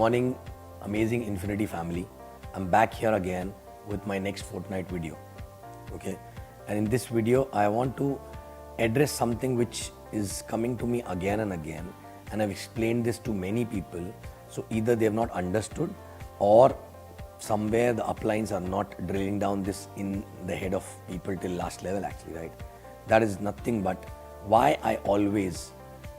morning, amazing Infinity family. I'm back here again with my next Fortnight video. Okay, and in this video, I want to address something which is coming to me again and again, and I've explained this to many people. So either they have not understood, or somewhere the uplines are not drilling down this in the head of people till last level. Actually, right? That is nothing but why I always,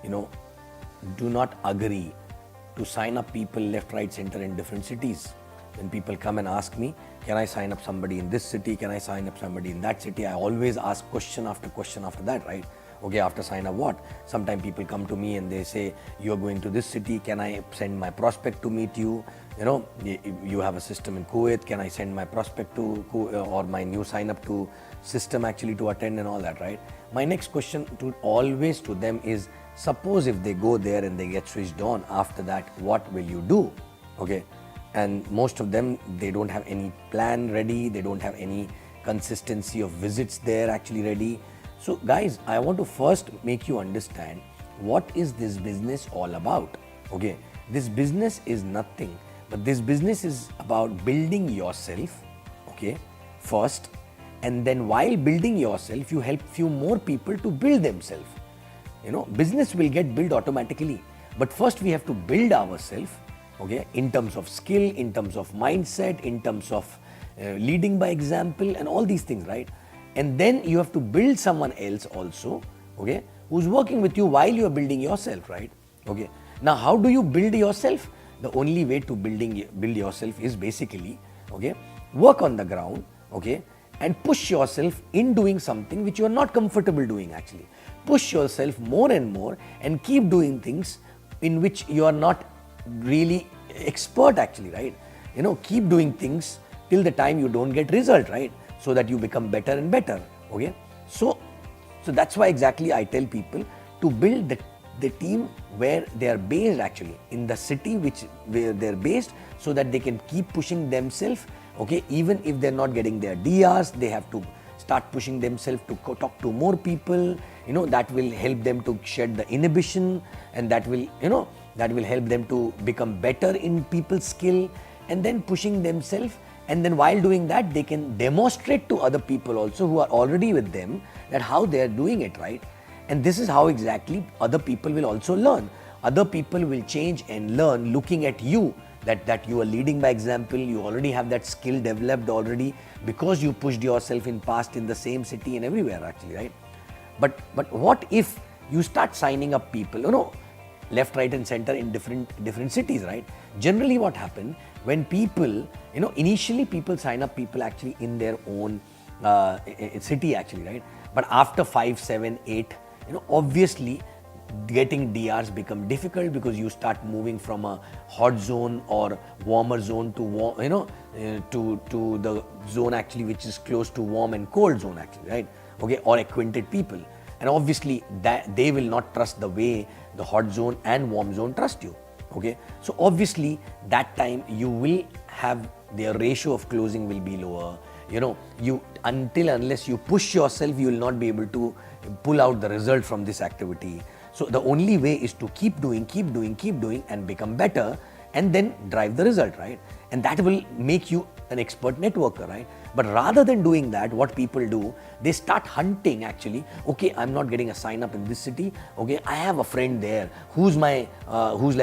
do not agree to sign up people left, right, center in different cities. When people come and ask me, can I sign up somebody in this city? Can I sign up somebody in that city? I always ask question after question after that, right? Okay, after sign up what? Sometimes people come to me and they say, you're going to this city, can I send my prospect to meet you? You have a system in Kuwait, can I send my prospect to or my new sign up to system actually to attend and all that, right? My next question always to them is, suppose if they go there and they get switched on, after that, what will you do? Okay, and most of them, they don't have any plan ready, they don't have any consistency of visits there actually ready. So guys, I want to first make you understand what is this business all about. Okay, this business is nothing, but this business is about building yourself, okay, first, and then while building yourself, you help few more people to build themselves. Business will get built automatically, but first we have to build ourselves, okay, in terms of skill, in terms of mindset, in terms of leading by example and all these things, right? And then you have to build someone else also, okay, who's working with you while you are building yourself, right? Okay. Now, how do you build yourself? The only way to build yourself is basically, okay, work on the ground, okay, and push yourself in doing something which you are not comfortable doing actually. Push yourself more and more and keep doing things in which you are not really expert actually, right? Keep doing things till the time you don't get result, right? So that you become better and better, okay? So that's why exactly I tell people to build the team where they are based actually, in the city where they're based, so that they can keep pushing themselves, okay? Even if they're not getting their DRs, they have to start pushing themselves to talk to more people, that will help them to shed the inhibition, and that will help them to become better in people's skill, and then pushing themselves. And then while doing that, they can demonstrate to other people also who are already with them that how they are doing it, right? And this is how exactly other people will also learn. Other people will change and learn looking at you, that you are leading by example, you already have that skill developed already because you pushed yourself in past in the same city and everywhere actually, right? But what if you start signing up people, left, right and center in different cities, right? Generally what happens when people, initially people sign up people actually in their own city actually, right? But after 5, 7, 8, obviously getting DRs become difficult because you start moving from a hot zone or warmer zone to to the zone actually which is close to warm and cold zone actually, right? Okay, or acquainted people, and obviously that they will not trust the way the hot zone and warm zone trust you. Okay, so obviously that time you will have their ratio of closing will be lower. Unless you push yourself, you will not be able to pull out the result from this activity. So the only way is to keep doing and become better, and then drive the result, right? And that will make you an expert networker, right? But rather than doing that, what people do, they start hunting actually. Okay, I'm not getting a sign up in this city. Okay, I have a friend there who's like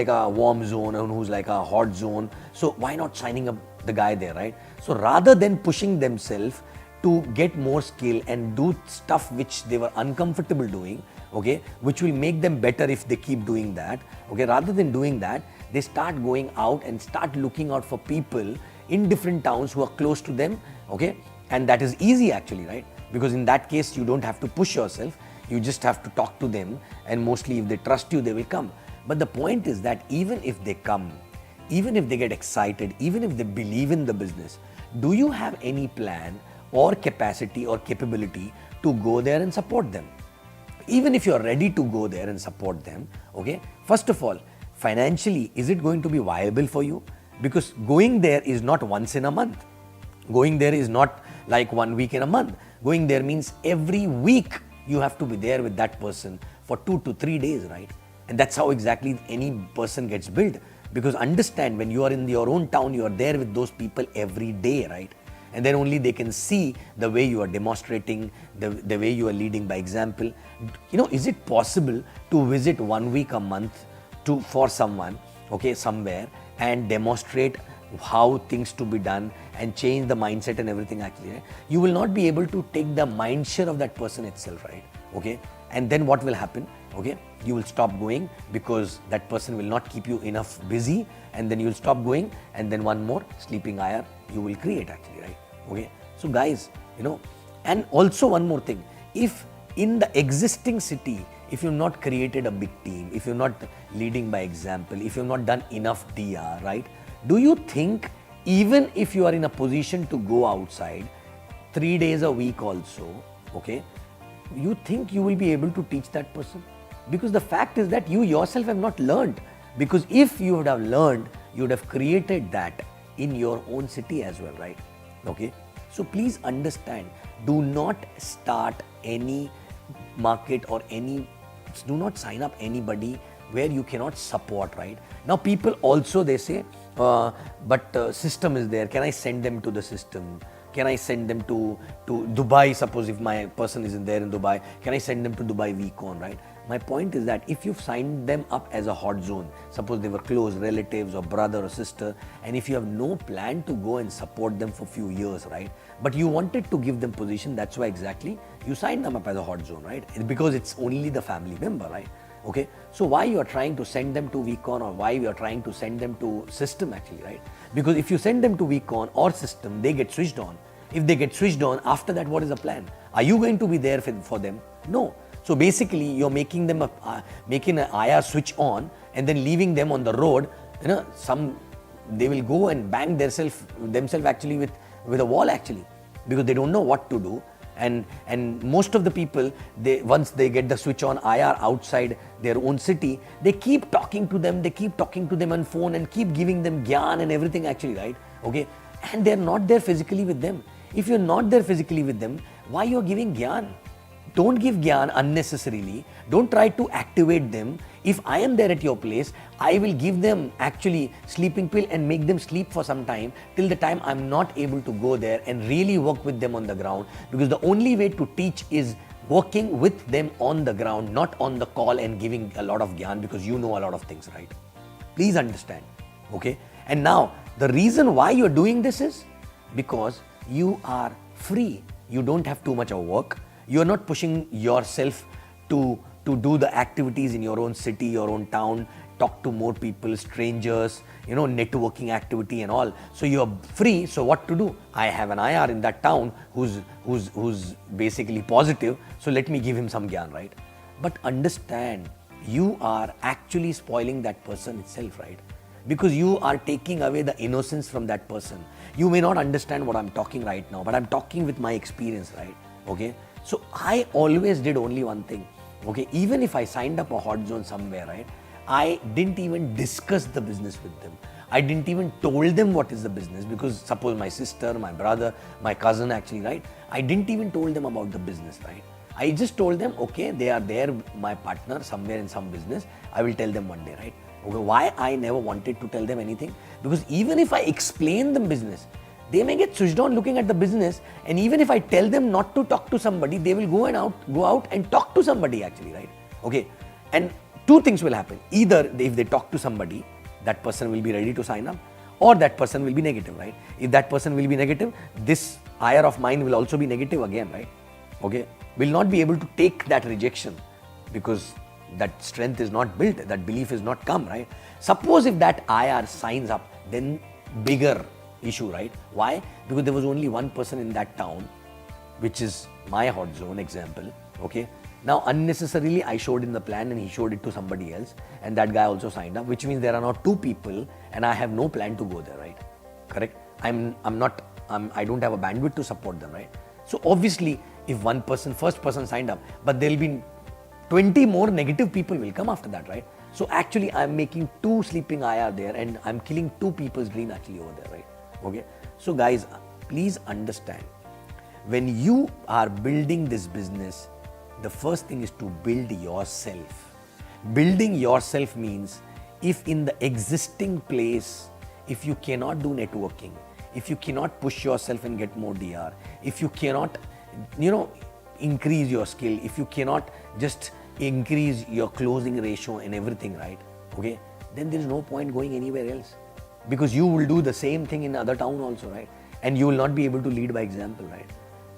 a warm zone and who's like a hot zone. So why not signing up the guy there, right? So rather than pushing themselves to get more skill and do stuff which they were uncomfortable doing, okay, which will make them better if they keep doing that, okay, rather than doing that, they start going out and start looking out for people in different towns who are close to them, okay, and that is easy actually, right? Because in that case, you don't have to push yourself, you just have to talk to them, and mostly if they trust you, they will come. But the point is that even if they come, even if they get excited, even if they believe in the business, do you have any plan or capacity or capability to go there and support them? Even if you are ready to go there and support them, okay, first of all, financially, is it going to be viable for you? Because going there is not once in a month. Going there is not like 1 week in a month. Going there means every week you have to be there with that person for 2 to 3 days, right? And that's how exactly any person gets built. Because understand, when you are in your own town, you are there with those people every day, right? And then only they can see the way you are demonstrating, the way you are leading by example. Is it possible to visit 1 week a month for someone, okay, somewhere, and demonstrate how things to be done and change the mindset and everything actually, right? You will not be able to take the mind share of that person itself, right? Okay, and then what will happen? Okay, you will stop going because that person will not keep you enough busy, and then you will stop going, and then one more sleeping IR you will create actually, right? Okay, so guys, and also one more thing, if in the existing city, if you've not created a big team, if you're not leading by example, if you've not done enough DR, right? Do you think even if you are in a position to go outside 3 days a week also, okay, you think you will be able to teach that person? Because the fact is that you yourself have not learned. Because if you would have learned, you would have created that in your own city as well, right? Okay, so please understand, do not start any market or do not sign up anybody where you cannot support, right? Now people also, they say, but system is there, can I send them to the system? Can I send them to Dubai? Suppose if my person isn't there in Dubai, can I send them to Dubai week on, right? My point is that if you've signed them up as a hot zone, suppose they were close relatives or brother or sister, and if you have no plan to go and support them for few years, right? But you wanted to give them position, that's why exactly you signed them up as a hot zone, right? Because it's only the family member, right? Okay, so why you are trying to send them to Weekon, or why you are trying to send them to system actually, right? Because if you send them to Weekon or system, they get switched on. If they get switched on, after that, what is the plan? Are you going to be there for them? No. So basically, you're making them making an IR switch on and then leaving them on the road. They will go and bang themselves actually with a wall actually, because they don't know what to do. And most of the people, once they get the switch on IR outside their own city, they keep talking to them, on phone and keep giving them gyan and everything actually, right? Okay, and they're not there physically with them. If you're not there physically with them, why you're giving gyan? Don't give gyan unnecessarily. Don't try to activate them. If I am there at your place, I will give them actually sleeping pill and make them sleep for some time till the time I'm not able to go there and really work with them on the ground. Because the only way to teach is working with them on the ground, not on the call and giving a lot of gyan, because you know a lot of things, right? Please understand. Okay. And now the reason why you're doing this is because you are free. You don't have too much of work. You're not pushing yourself to do the activities in your own city, your own town, talk to more people, strangers, networking activity and all. So you're free. So what to do? I have an IR in that town who's basically positive. So let me give him some gyan, right? But understand, you are actually spoiling that person itself, right? Because you are taking away the innocence from that person. You may not understand what I'm talking right now, but I'm talking with my experience, right? Okay. So I always did only one thing. Okay, even if I signed up a hot zone somewhere, right, I didn't even discuss the business with them. I didn't even told them what is the business, because suppose my sister, my brother, my cousin actually, right, I didn't even told them about the business, right. I just told them, okay, they are there, my partner somewhere in some business, I will tell them one day, right. Okay, why I never wanted to tell them anything? Because even if I explain them business, they may get switched on looking at the business, and even if I tell them not to talk to somebody, they will go out and talk to somebody actually, right? Okay, and two things will happen. Either if they talk to somebody, that person will be ready to sign up, or that person will be negative, right? If that person will be negative, this IR of mine will also be negative again, right? Okay, will not be able to take that rejection, because that strength is not built, that belief is not come, right? Suppose if that IR signs up, then bigger issue, right? Why? Because there was only one person in that town, which is my hot zone example. Okay, now unnecessarily I showed in the plan and he showed it to somebody else, and that guy also signed up, which means there are now two people and I have no plan to go there, right? Correct? I don't have a bandwidth to support them, right? So obviously if first person signed up, but there'll be 20 more negative people will come after that, right? So actually I'm making two sleeping IR there and I'm killing two people's dream actually over there, right? Okay, so guys, please understand, when you are building this business, the first thing is to build yourself. Building yourself means if in the existing place, if you cannot do networking, if you cannot push yourself and get more DR, if you cannot, increase your skill, if you cannot just increase your closing ratio and everything, right? Okay, then there is no point going anywhere else, because you will do the same thing in other town also, right? And you will not be able to lead by example, right?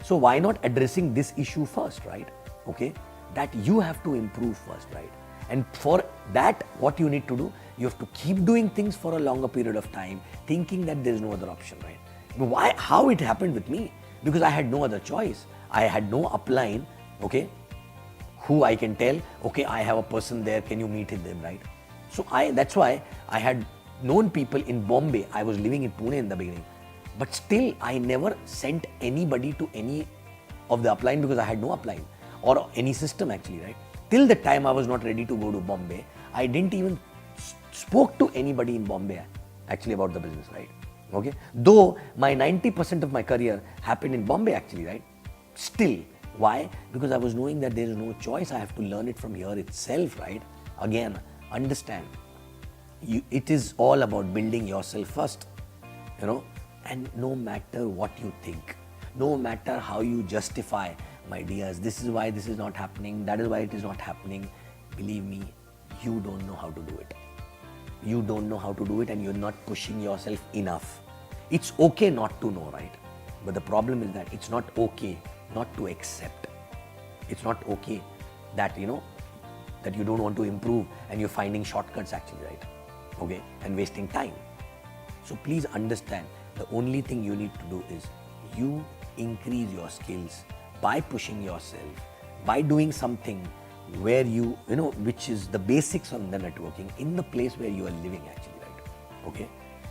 So why not addressing this issue first, right? Okay, that you have to improve first, right? And for that, what you need to do, you have to keep doing things for a longer period of time, thinking that there is no other option, right? Why? How it happened with me? Because I had no other choice. I had no upline, okay, who I can tell, okay, I have a person there, can you meet them, right? So that's why I had known people in Bombay. I was living in Pune in the beginning, but still I never sent anybody to any of the upline because I had no upline or any system actually, right? Till the time I was not ready to go to Bombay, I didn't even spoke to anybody in Bombay actually about the business, right? Okay, though my 90% of my career happened in Bombay actually, right? Still, why? Because I was knowing that there is no choice. I have to learn it from here itself, right? Again, understand, it is all about building yourself first, and no matter what you think, no matter how you justify, my dears, this is why this is not happening, that is why it is not happening, believe me, you don't know how to do it. You don't know how to do it, and you're not pushing yourself enough. It's okay not to know, right? But the problem is that it's not okay not to accept. It's not okay that, that you don't want to improve and you're finding shortcuts actually, right? Okay, and wasting time. So please understand, the only thing you need to do is you increase your skills by pushing yourself, by doing something where which is the basics on the networking in the place where you are living actually, right? Okay,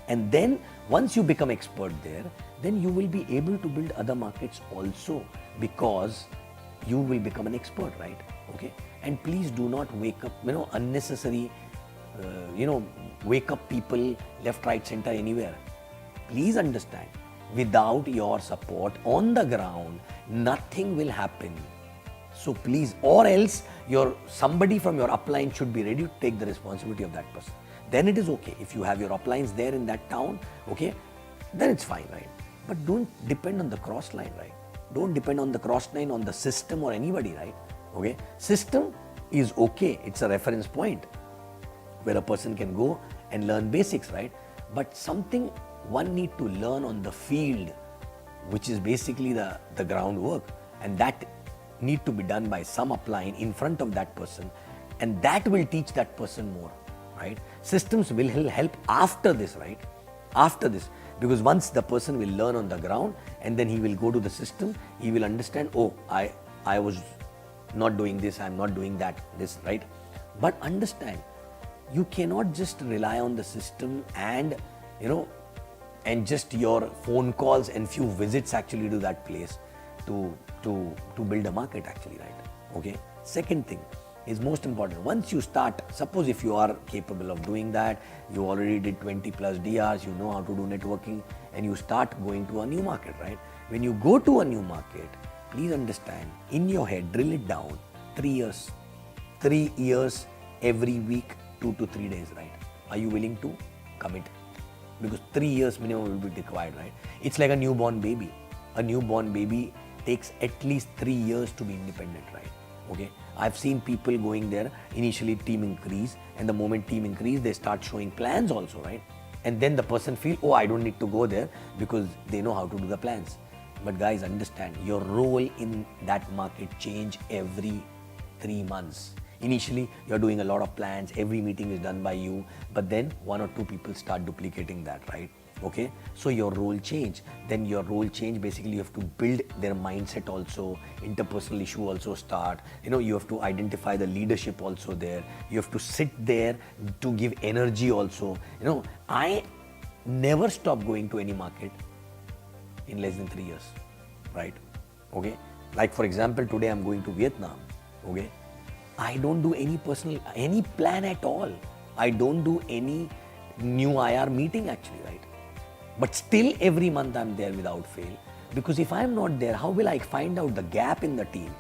and then once you become expert there, then you will be able to build other markets also, because you will become an expert, right? Okay, and please do not wake up, unnecessary, wake up people left, right, center, anywhere. Please understand, without your support on the ground, nothing will happen. So please, or else somebody from your upline should be ready to take the responsibility of that person. Then it is okay. If you have your uplines there in that town, okay, then it's fine, right? But don't depend on the cross line, right? Don't depend on the cross line, on the system or anybody, right? Okay, system is okay. It's a reference point where a person can go and learn basics, right? But something one need to learn on the field, which is basically the groundwork, and that need to be done by some upline in front of that person, and that will teach that person more, right? Systems will help after this, right? After this, because once the person will learn on the ground and then he will go to the system, he will understand, oh, I was not doing this, I'm not doing that, this, right? But understand, you cannot just rely on the system and, and just your phone calls and few visits actually to that place to build a market actually, right? Okay. Second thing is most important. Once you start, suppose if you are capable of doing that, you already did 20 plus DRs, you know how to do networking, and you start going to a new market, right? When you go to a new market, please understand, in your head, drill it down, 3 years. 3 years every week, 2 to 3 days, right? Are you willing to commit? Because 3 years minimum will be required, right? It's like a newborn baby. A newborn baby takes at least 3 years to be independent, right? Okay, I've seen people going there, initially team increase, and the moment team increase, they start showing plans also, right? And then the person feel, oh, I don't need to go there because they know how to do the plans. But guys, understand, your role in that market change every 3 months. Initially, you're doing a lot of plans, every meeting is done by you, but then 1 or 2 people start duplicating that, right? Okay, so your role change. Then your role change, basically you have to build their mindset also, interpersonal issue also start. You have to identify the leadership also there. You have to sit there to give energy also. I never stop going to any market in less than 3 years, right? Okay, like for example, today I'm going to Vietnam. Okay, I don't do any plan at all. I don't do any new IR meeting actually, right? But still every month I'm there without fail, because if I'm not there, how will I find out the gap in the team?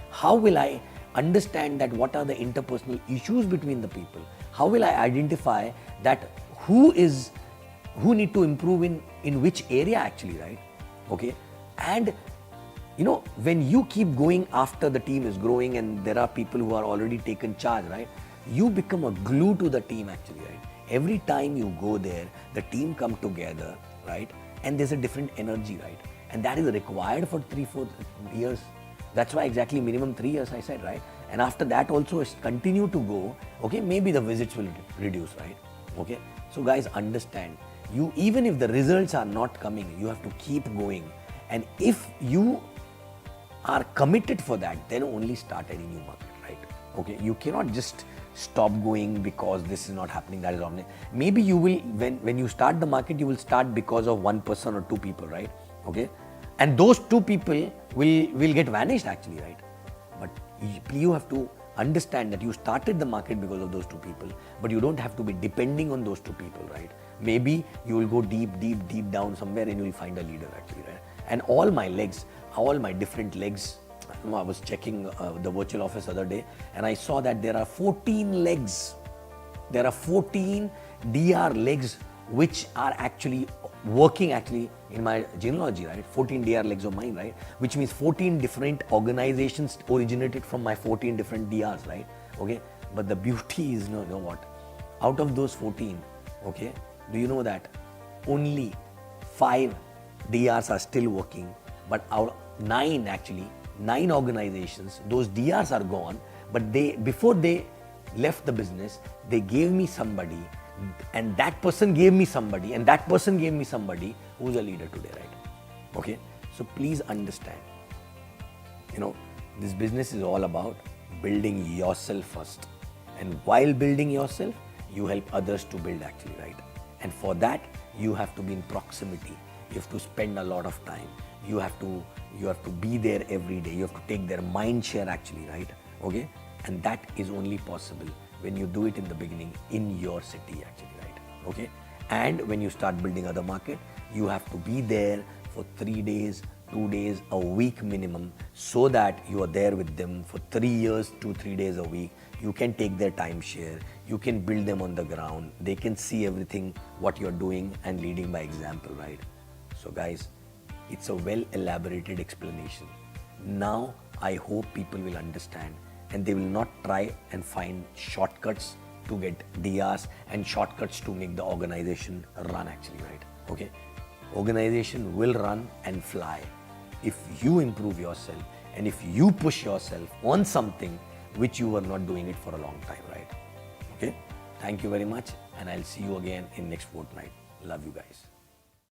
How will I understand that what are the interpersonal issues between the people? How will I identify that who need to improve in which area actually, right? Okay. And when you keep going after the team is growing and there are people who are already taken charge, right? You become a glue to the team actually, right? Every time you go there, the team come together, right? And there's a different energy, right? And that is required for 3-4 years. That's why exactly minimum 3 years I said, right? And after that also continue to go, okay, maybe the visits will reduce, right? Okay. So guys, understand, even if the results are not coming, you have to keep going. And if you are committed for that, then only start any new market, right? Okay, you cannot just stop going because this is not happening, that is not. Maybe you will, when you start the market, you will start because of one person or two people, right? Okay, and those two people will get vanished actually, right? But you have to understand that you started the market because of those two people, but you don't have to be depending on those two people, right? Maybe you will go deep down somewhere and you will find a leader actually, right? And all my different legs, I was checking the virtual office other day and I saw that there are 14 legs. There are 14 DR legs which are actually working actually in my genealogy, right? 14 DR legs of mine, right? Which means 14 different organizations originated from my 14 different DRs, right? Okay. But the beauty is, you know what? Out of those 14, okay, do you know that only 5 DRs are still working, but out 9 organizations, those DRs are gone, but before they left the business, they gave me somebody, and that person gave me somebody, and that person gave me somebody who's a leader today, right? Okay, so please understand, this business is all about building yourself first, and while building yourself, you help others to build actually, right? And for that, you have to be in proximity. You have to spend a lot of time. You have to be there every day. You have to take their mind share actually, right? Okay, and that is only possible when you do it in the beginning in your city actually, right? Okay, and when you start building other market, you have to be there for 3 days, 2 days, a week minimum, so that you are there with them for 3 years, 2-3 days a week. You can take their time share. You can build them on the ground. They can see everything what you're doing and leading by example, right? So guys, it's a well elaborated explanation. Now I hope people will understand and they will not try and find shortcuts to get DRs and shortcuts to make the organization run actually, right? Okay, organization will run and fly if you improve yourself and if you push yourself on something which you were not doing it for a long time, right? Okay, thank you very much, and I'll see you again in next fortnight. Love you guys.